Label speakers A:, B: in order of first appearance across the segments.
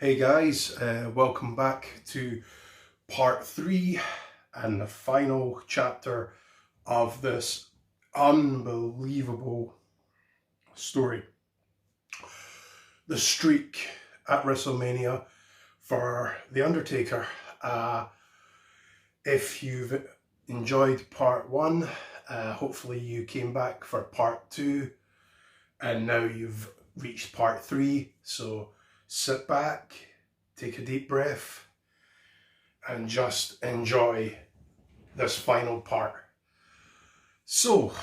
A: Hey guys, welcome back to part 3 and the final chapter of this unbelievable story. The streak at WrestleMania for The Undertaker. If you've enjoyed part 1, hopefully you came back for part 2 and now you've reached part 3, so sit back, take a deep breath, and just enjoy this final part. So,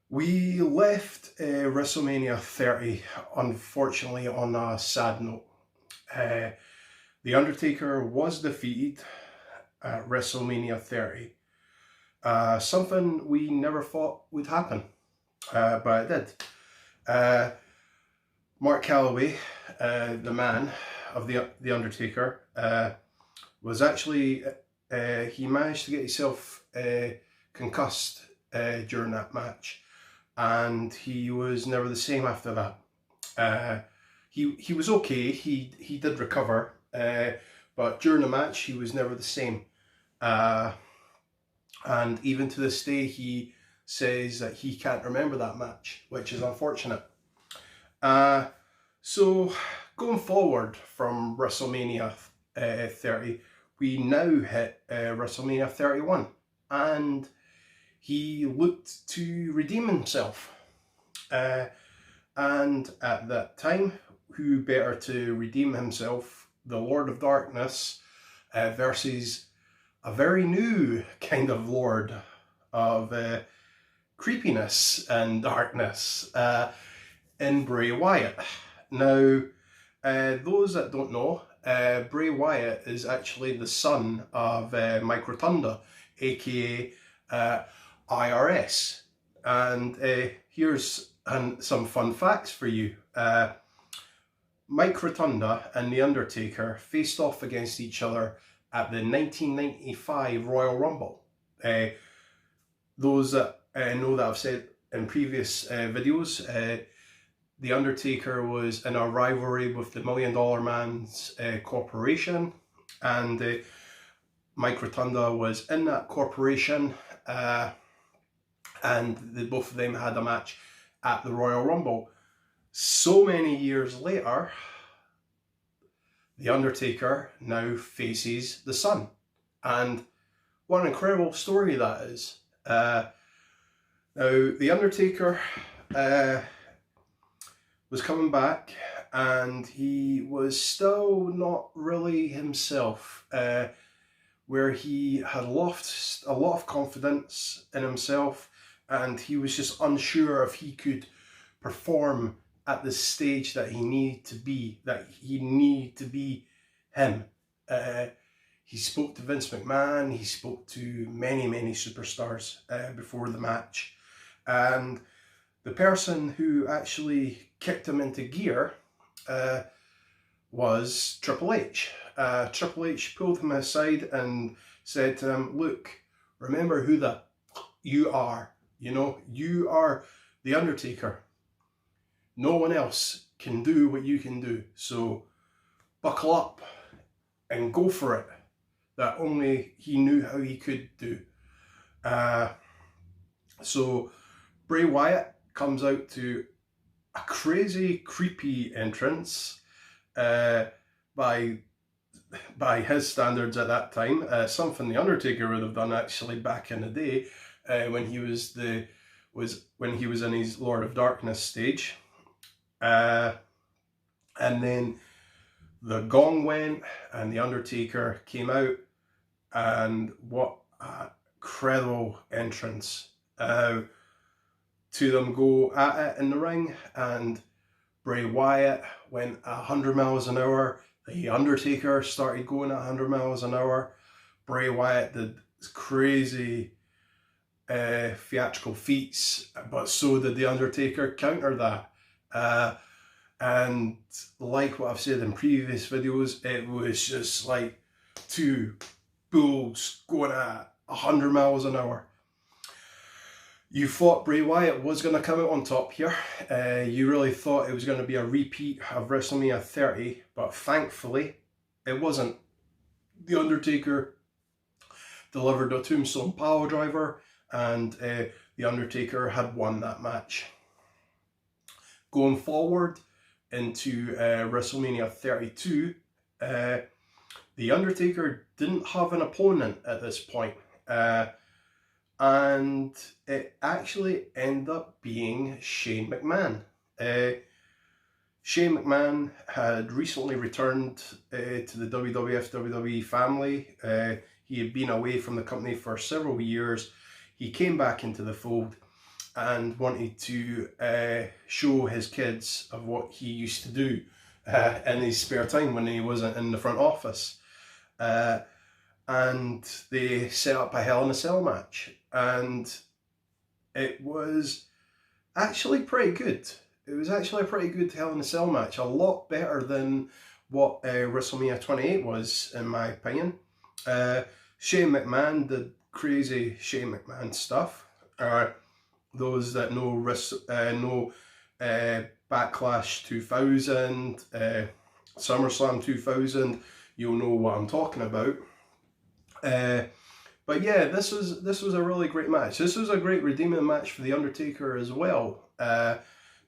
A: we left WrestleMania 30, unfortunately, on a sad note. The Undertaker was defeated at WrestleMania 30. Something we never thought would happen, but it did. Mark Calloway, the man of the Undertaker, was actually he managed to get himself concussed during that match, and he was never the same after that. He was okay. He did recover, but during the match he was never the same. And even to this day, he says that he can't remember that match, which is unfortunate. So going forward from WrestleMania 30, we now hit WrestleMania 31, and he looked to redeem himself. And at that time, who better to redeem himself? The Lord of Darkness versus a very new kind of Lord of creepiness and darkness. In Bray Wyatt. Now, those that don't know, Bray Wyatt is actually the son of Mike Rotunda, aka IRS. And here's some fun facts for you. Mike Rotunda and The Undertaker faced off against each other at the 1995 Royal Rumble. Those that know that I've said in previous videos, The Undertaker was in a rivalry with the $1 Million Man's corporation, and Mike Rotunda was in that corporation, and both of them had a match at the Royal Rumble. So many years later, The Undertaker now faces the Sun, and what an incredible story that is. Now, The Undertaker was coming back, and he was still not really himself, where he had lost a lot of confidence in himself, and he was just unsure if he could perform at the stage that he needed to be him. He spoke to Vince McMahon, he spoke to many superstars before the match, and the person who actually kicked him into gear was Triple H. Triple H pulled him aside and said to him, "Look, remember who you are. You know, you are The Undertaker. No one else can do what you can do. So buckle up and go for it." That only he knew how he could do. So Bray Wyatt comes out to a crazy, creepy entrance by his standards at that time. Something The Undertaker would have done actually back in the day when he was in his Lord of Darkness stage. And then the gong went, and The Undertaker came out, and what a incredible entrance. To them go at it in the ring, and Bray Wyatt went 100 miles an hour. The Undertaker started going at 100 miles an hour. Bray Wyatt did crazy theatrical feats, but so did The Undertaker counter that. And like what I've said in previous videos, it was just like two bulls going at 100 miles an hour. You thought Bray Wyatt was going to come out on top here. You really thought it was going to be a repeat of WrestleMania 30, but thankfully it wasn't. The Undertaker delivered a Tombstone Powerdriver, and The Undertaker had won that match. Going forward into WrestleMania 32, The Undertaker didn't have an opponent at this point. And it actually ended up being Shane McMahon. Shane McMahon had recently returned to the WWF WWE family. He had been away from the company for several years. He came back into the fold and wanted to show his kids of what he used to do in his spare time when he wasn't in the front office. And they set up a Hell in a Cell match, and it was actually pretty good. It was actually a pretty good Hell in a Cell match, a lot better than what WrestleMania 28 was, in my opinion. Shane McMahon did crazy Shane McMahon stuff. Those that know Backlash 2000, SummerSlam 2000, you'll know what I'm talking about. But yeah, this was a really great match. This was a great redeeming match for The Undertaker as well,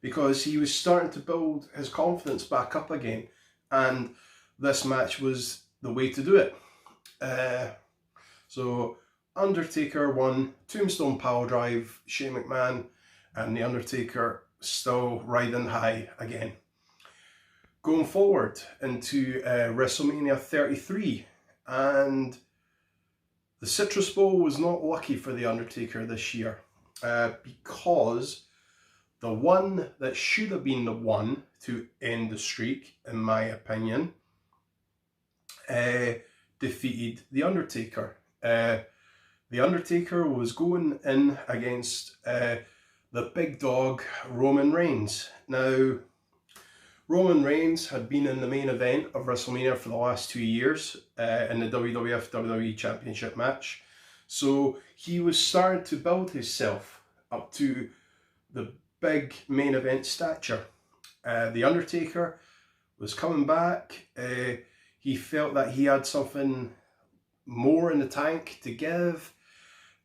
A: because he was starting to build his confidence back up again, and this match was the way to do it. So Undertaker won, Tombstone Powerdrive, Shane McMahon, and The Undertaker still riding high again. Going forward into WrestleMania 33, and the Citrus Bowl was not lucky for The Undertaker this year, because the one that should have been the one to end the streak, in my opinion, defeated The Undertaker. The Undertaker was going in against the big dog, Roman Reigns. Now, Roman Reigns had been in the main event of WrestleMania for the last 2 years in the WWF WWE Championship match. So he was starting to build himself up to the big main event stature. The Undertaker was coming back. He felt that he had something more in the tank to give.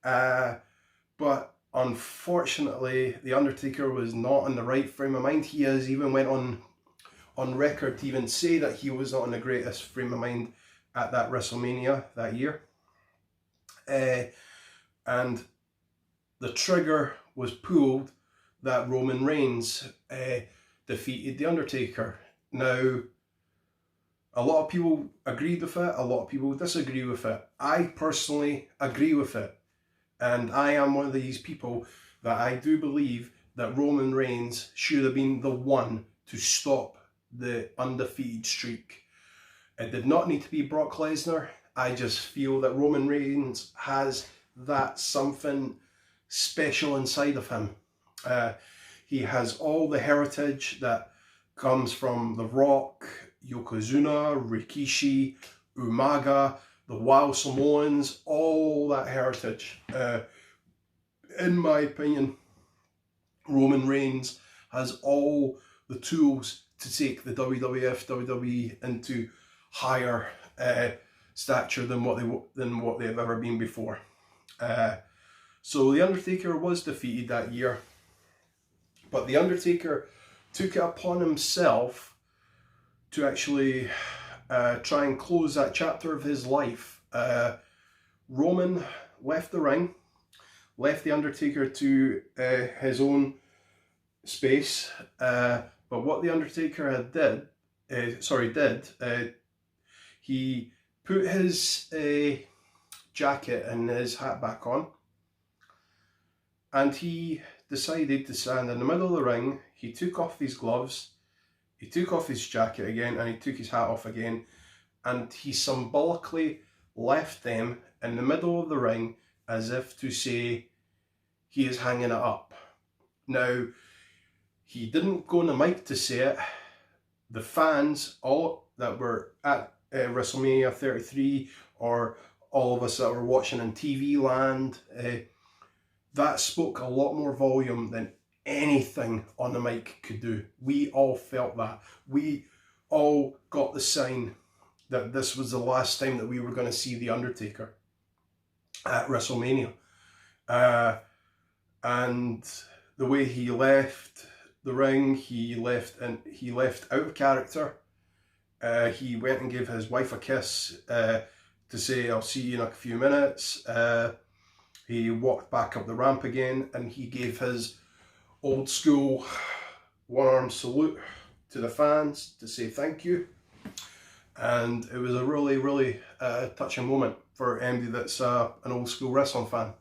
A: But unfortunately, The Undertaker was not in the right frame of mind. He has even went on record to even say that he was not in the greatest frame of mind at that WrestleMania that year. And the trigger was pulled that Roman Reigns defeated The Undertaker. Now, a lot of people agreed with it, a lot of people disagree with it. I personally agree with it. And I am one of these people that I do believe that Roman Reigns should have been the one to stop the undefeated streak. It did not need to be Brock Lesnar. I just feel that Roman Reigns has that something special inside of him. He has all the heritage that comes from The Rock, Yokozuna, Rikishi, Umaga, the Wild Samoans, all that heritage. In my opinion, Roman Reigns has all the tools to take the WWF, WWE into higher stature than what they've ever been before. So The Undertaker was defeated that year, but The Undertaker took it upon himself to actually try and close that chapter of his life. Roman left the ring, left The Undertaker to his own space, but what The Undertaker did, he put his jacket and his hat back on, and he decided to stand in the middle of the ring. He took off his gloves, he took off his jacket again, and he took his hat off again, and he symbolically left them in the middle of the ring as if to say he is hanging it up. Now, he didn't go on the mic to say it. The fans, all that were at WrestleMania 33, or all of us that were watching in TV land, that spoke a lot more volume than anything on the mic could do. We all felt that. We all got the sign that this was the last time that we were going to see The Undertaker at WrestleMania. And the way he left the ring, he left out of character. He went and gave his wife a kiss to say, "I'll see you in a few minutes." He walked back up the ramp again, and he gave his old school one-arm salute to the fans to say thank you. And it was a really, really touching moment for anybody that's an old school wrestling fan.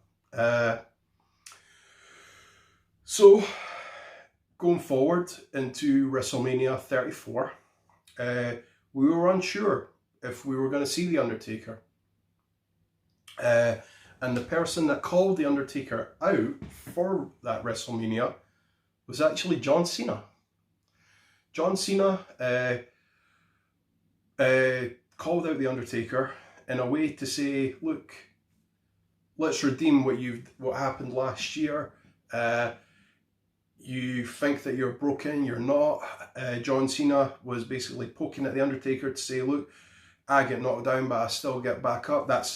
A: So, going forward into WrestleMania 34, we were unsure if we were going to see The Undertaker. And the person that called The Undertaker out for that WrestleMania was actually John Cena. John Cena called out The Undertaker in a way to say, look, let's redeem what happened last year. You think that you're broken, you're not. John Cena was basically poking at The Undertaker to say, look, I get knocked down, but I still get back up. That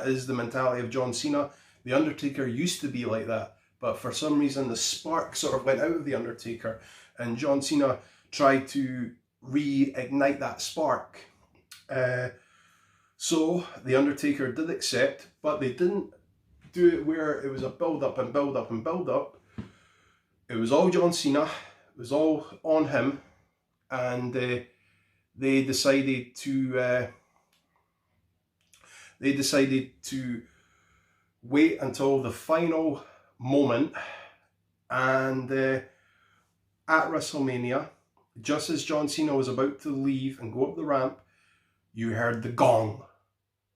A: is the mentality of John Cena. The Undertaker used to be like that, but for some reason the spark sort of went out of The Undertaker, and John Cena tried to reignite that spark. So The Undertaker did accept, but they didn't do it where it was a build up and build up and build up. It was all John Cena. It was all on him, and they decided to wait until the final moment, and at WrestleMania, just as John Cena was about to leave and go up the ramp, you heard the gong.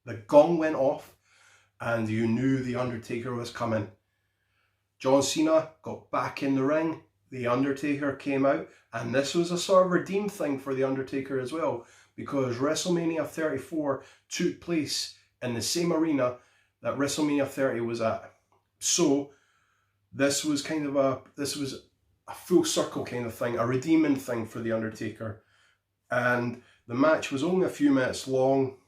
A: The gong went off, and you knew The Undertaker was coming. John Cena got back in the ring, The Undertaker came out, and this was a sort of redeemed thing for The Undertaker as well, because WrestleMania 34 took place in the same arena that WrestleMania 30 was at. So this was a full circle kind of thing, a redeeming thing for The Undertaker. And the match was only a few minutes long.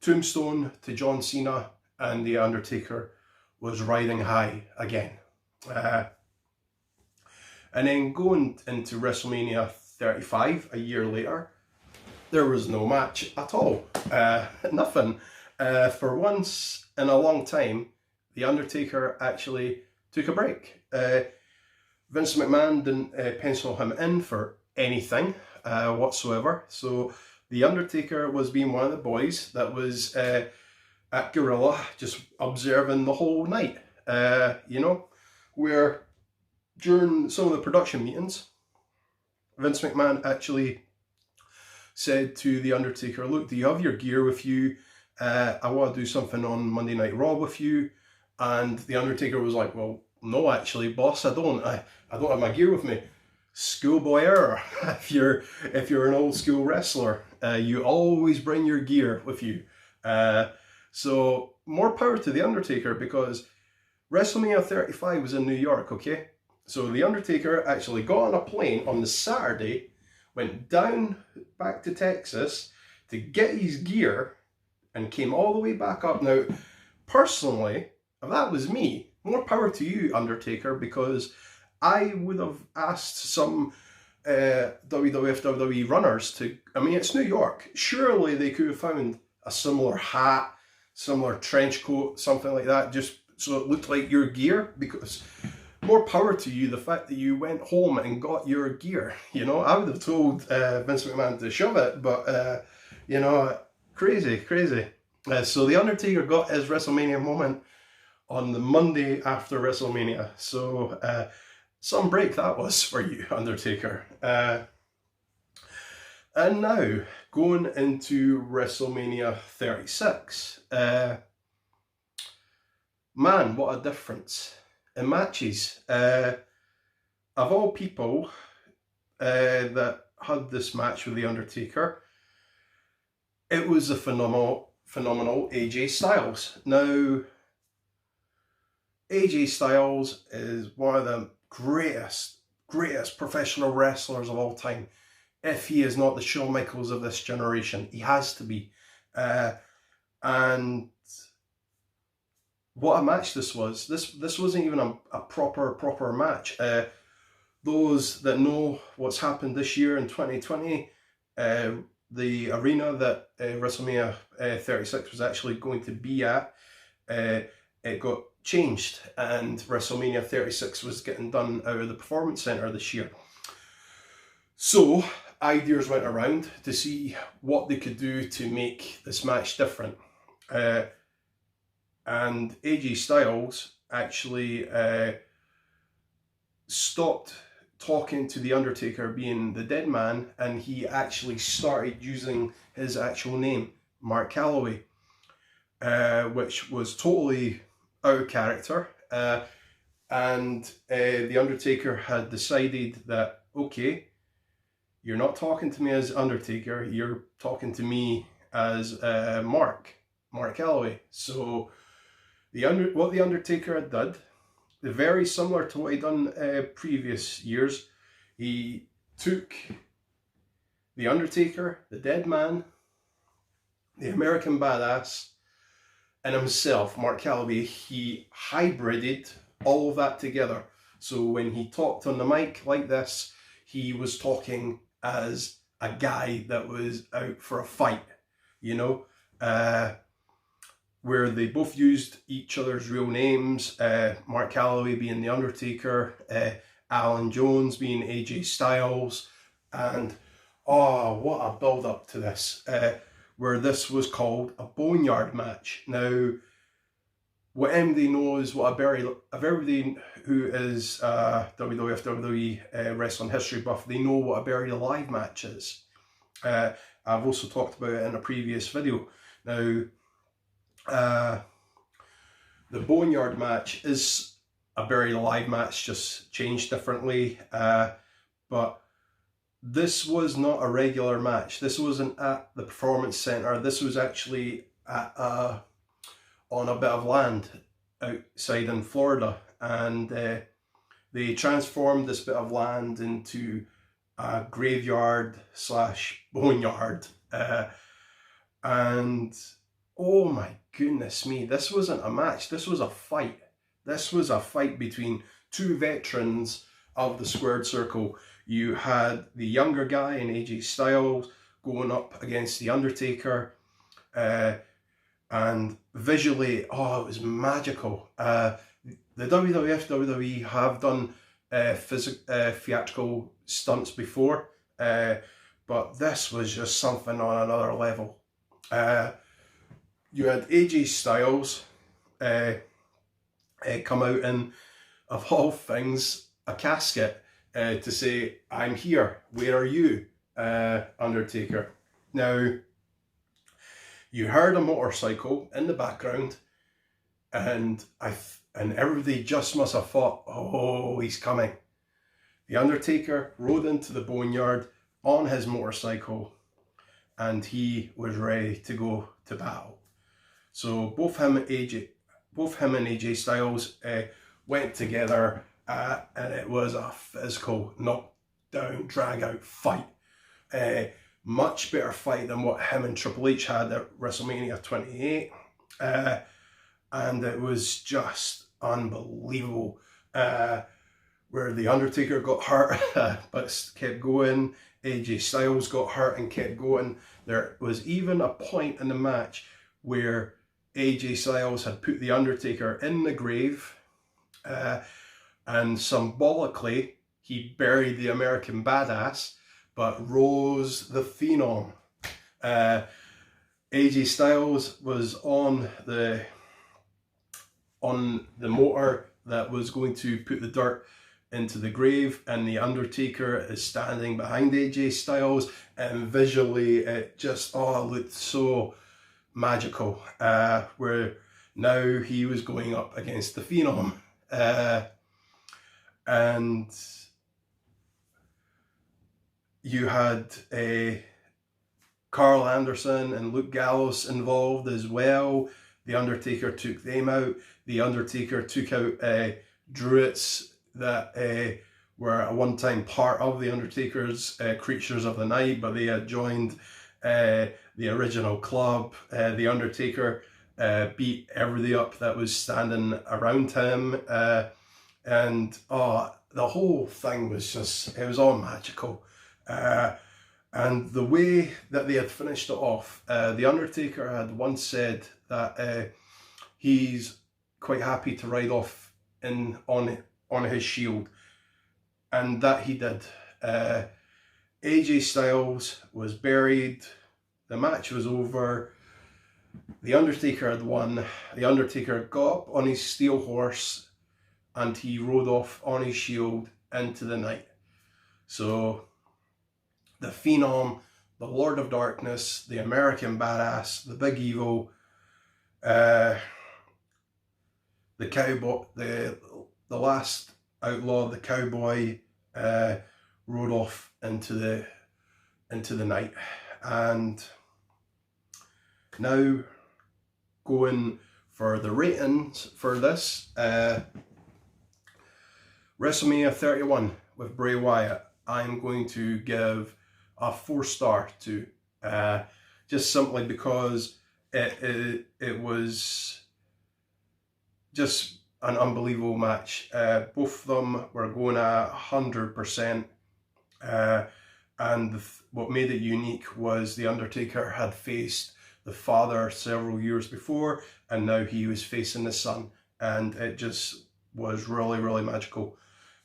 A: Tombstone to John Cena, and The Undertaker was riding high again. And then going into WrestleMania 35 a year later, there was no match at all. Nothing. For once in a long time, The Undertaker actually took a break. Vince McMahon didn't pencil him in for anything whatsoever. So The Undertaker was being one of the boys that was at Gorilla, just observing the whole night. Where during some of the production meetings, Vince McMahon actually said to The Undertaker, look, do you have your gear with you? I want to do something on Monday Night Raw with you. And The Undertaker was like, well, no, actually, boss, I don't have my gear with me. Schoolboy error. If you're an old school wrestler, you always bring your gear with you. So more power to The Undertaker, because WrestleMania 35 was in New York, okay? So The Undertaker actually got on a plane on the Saturday, went down back to Texas to get his gear, and came all the way back up. Now, personally, if that was me, more power to you, Undertaker, because I would have asked some WWF, WWE runners to, I mean, it's New York. Surely they could have found a similar hat, similar trench coat, something like that, just so it looked like your gear, because more power to you, the fact that you went home and got your gear. I would have told Vince McMahon to shove it, but, crazy. So The Undertaker got his WrestleMania moment on the Monday after WrestleMania. So some break that was for you, Undertaker. And now, going into WrestleMania 36. Man, what a difference in matches. Of all people that had this match with The Undertaker, it was the phenomenal AJ Styles. Now, AJ Styles is one of the greatest professional wrestlers of all time. If he is not the Shawn Michaels of this generation, he has to be. And what a match this was. This wasn't even a proper match. Those that know what's happened this year in 2020, the arena that WrestleMania 36 was actually going to be at, it got changed, and WrestleMania 36 was getting done out of the Performance Center this year. So ideas went around to see what they could do to make this match different. And AJ Styles actually stopped talking to The Undertaker being the dead man, and he actually started using his actual name, Mark Calloway, which was totally out of character. And The Undertaker had decided that, okay, you're not talking to me as Undertaker, you're talking to me as Mark Calloway. So what The Undertaker had done, very similar to what he'd done previous years, he took The Undertaker, the dead man, the American Badass, and himself, Mark Calloway. He hybrided all of that together. So when he talked on the mic like this, he was talking as a guy that was out for a fight, you know, where they both used each other's real names, Mark Calloway being The Undertaker, Alan Jones being AJ Styles, and oh, what a build up to this, where this was called a boneyard match. Now, what MD knows, what everybody who is WWF, WWE wrestling history buff, they know what a buried alive match is. I've also talked about it in a previous video. Now, the boneyard match is a buried alive match, just changed differently. But this was not a regular match. This wasn't at the Performance Center. This was actually at on a bit of land outside in Florida, and they transformed this bit of land into a graveyard / boneyard, and oh my goodness me, this wasn't a match, this was a fight. This was a fight between two veterans of the squared circle. You had the younger guy in AJ Styles going up against The Undertaker, and visually, oh, it was magical. The WWF, WWE have done theatrical stunts before, but this was just something on another level. You had AJ Styles come out in, of all things, a casket to say, "I'm here, where are you, Undertaker?" Now, you heard a motorcycle in the background, and everybody just must have thought, "Oh, he's coming." The Undertaker rode into the boneyard on his motorcycle, and he was ready to go to battle. So both him and AJ Styles went together, and it was a physical knockdown, drag out fight. Much better fight than what him and Triple H had at WrestleMania 28, and it was just unbelievable. Where The Undertaker got hurt but kept going, AJ Styles got hurt and kept going. There was even a point in the match where AJ Styles had put The Undertaker in the grave, and symbolically he buried the American Badass, but rose the Phenom. AJ Styles was on the motor that was going to put the dirt into the grave, and The Undertaker is standing behind AJ Styles, and visually it just looked so magical, where now he was going up against the Phenom, and you had Carl Anderson and Luke Gallows involved as well. The Undertaker took them out. The Undertaker took out Druids that were at one time part of the Undertaker's Creatures of the Night, but they had joined the original club. The Undertaker beat everybody up that was standing around him, and the whole thing was just, it was all magical. And the way that they had finished it off, the Undertaker had once said that he's quite happy to ride off on his shield, and that he did. AJ Styles was buried, the match was over, the Undertaker had won. The Undertaker got up on his steel horse and he rode off on his shield into the night. So the Phenom, the Lord of Darkness, the American Badass, the Big Evil, the Cowboy, the last outlaw, the Cowboy, rode off into the night. And now going for the ratings for this, WrestleMania 31 with Bray Wyatt, I'm going to give a 4-star to, just simply because it was just an unbelievable match. Both of them were going at 100%, and what made it unique was the Undertaker had faced the father several years before, and now he was facing the son, and it just was really, really magical.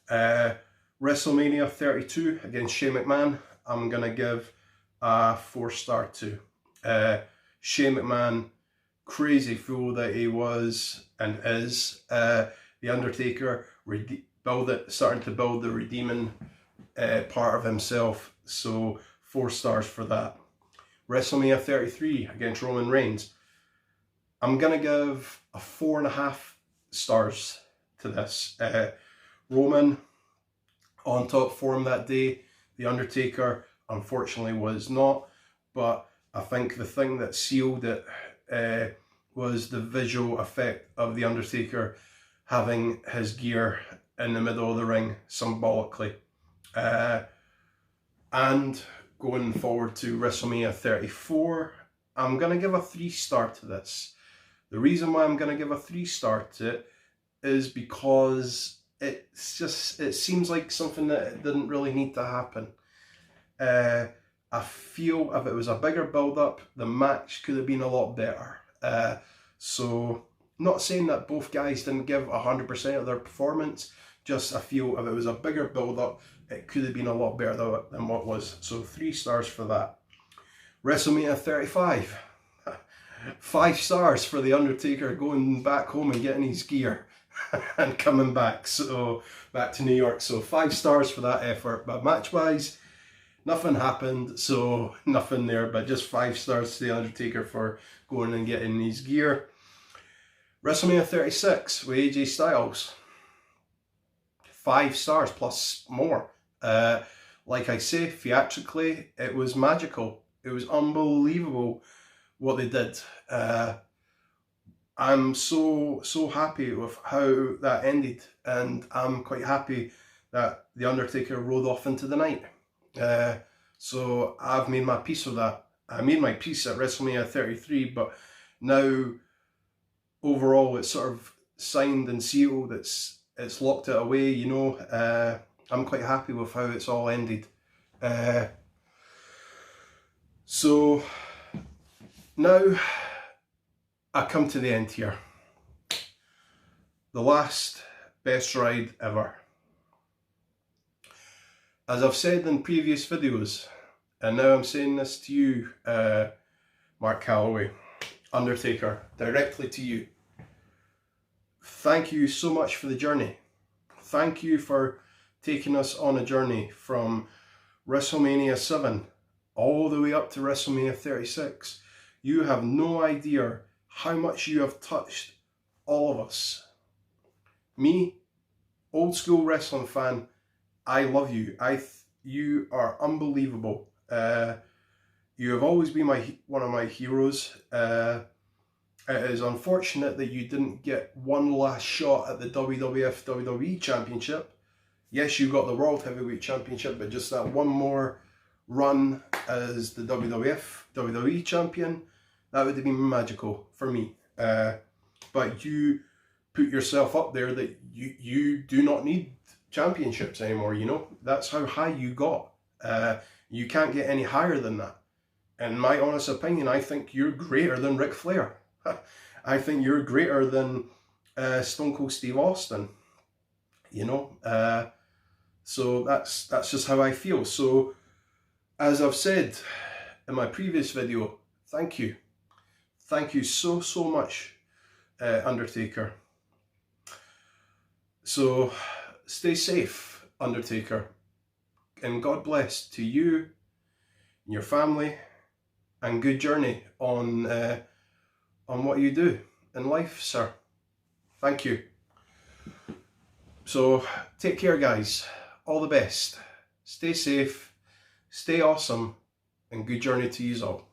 A: WrestleMania 32 against Shane McMahon, I'm going to give a 4-star to. Shane McMahon, crazy fool that he was and is. The Undertaker starting to build the redeeming part of himself, so 4 stars for that. WrestleMania 33 against Roman Reigns, I'm going to give a 4.5 stars to this. Roman on top form that day, the Undertaker unfortunately was not, but I think the thing that sealed it was the visual effect of the Undertaker having his gear in the middle of the ring symbolically. And going forward to WrestleMania 34, I'm going to give a 3-star to this. The reason why I'm going to give a 3-star to it is because it seems like something that didn't really need to happen. I feel if it was a bigger build-up, the match could have been a lot better. So, not saying that both guys didn't give 100% of their performance, just I feel if it was a bigger build-up, it could have been a lot better than what was. So 3 stars for that. WrestleMania 35. 5 stars for The Undertaker going back home and getting his gear and coming back. So back to New York. So 5 stars for that effort. But match-wise, nothing happened. So nothing there. But just 5 stars to The Undertaker for going and getting his gear. WrestleMania 36 with AJ Styles. 5 stars plus more. Like I say, theatrically, it was magical. It was unbelievable what they did. I'm so happy with how that ended, and I'm quite happy that The Undertaker rode off into the night. So I've made my peace with that. I made my peace at WrestleMania 33, but now overall it's sort of signed and sealed. It's locked it away, you know. I'm quite happy with how it's all ended. So now I come to the end here. The last best ride ever. As I've said in previous videos, and now I'm saying this to you, Mark Calloway, Undertaker, directly to you. Thank you so much for the journey. Thank you for taking us on a journey from WrestleMania 7 all the way up to WrestleMania 36. You have no idea how much you have touched all of us. Me, old school wrestling fan, I love you. You are unbelievable. You have always been one of my heroes. It is unfortunate that you didn't get one last shot at the WWF WWE Championship. Yes, you got the World Heavyweight Championship, but just that one more run as the WWF WWE Champion, that would have been magical for me. But you put yourself up there that you do not need championships anymore, you know? That's how high you got. You can't get any higher than that. In my honest opinion, I think you're greater than Ric Flair. I think you're greater than Stone Cold Steve Austin, you know? So that's just how I feel. So, as I've said in my previous video, thank you. Thank you so much, Undertaker. So, stay safe, Undertaker. And God bless to you and your family, and good journey on what you do in life, sir. Thank you. So, take care, guys. All the best. Stay safe, stay awesome, and good journey to you all.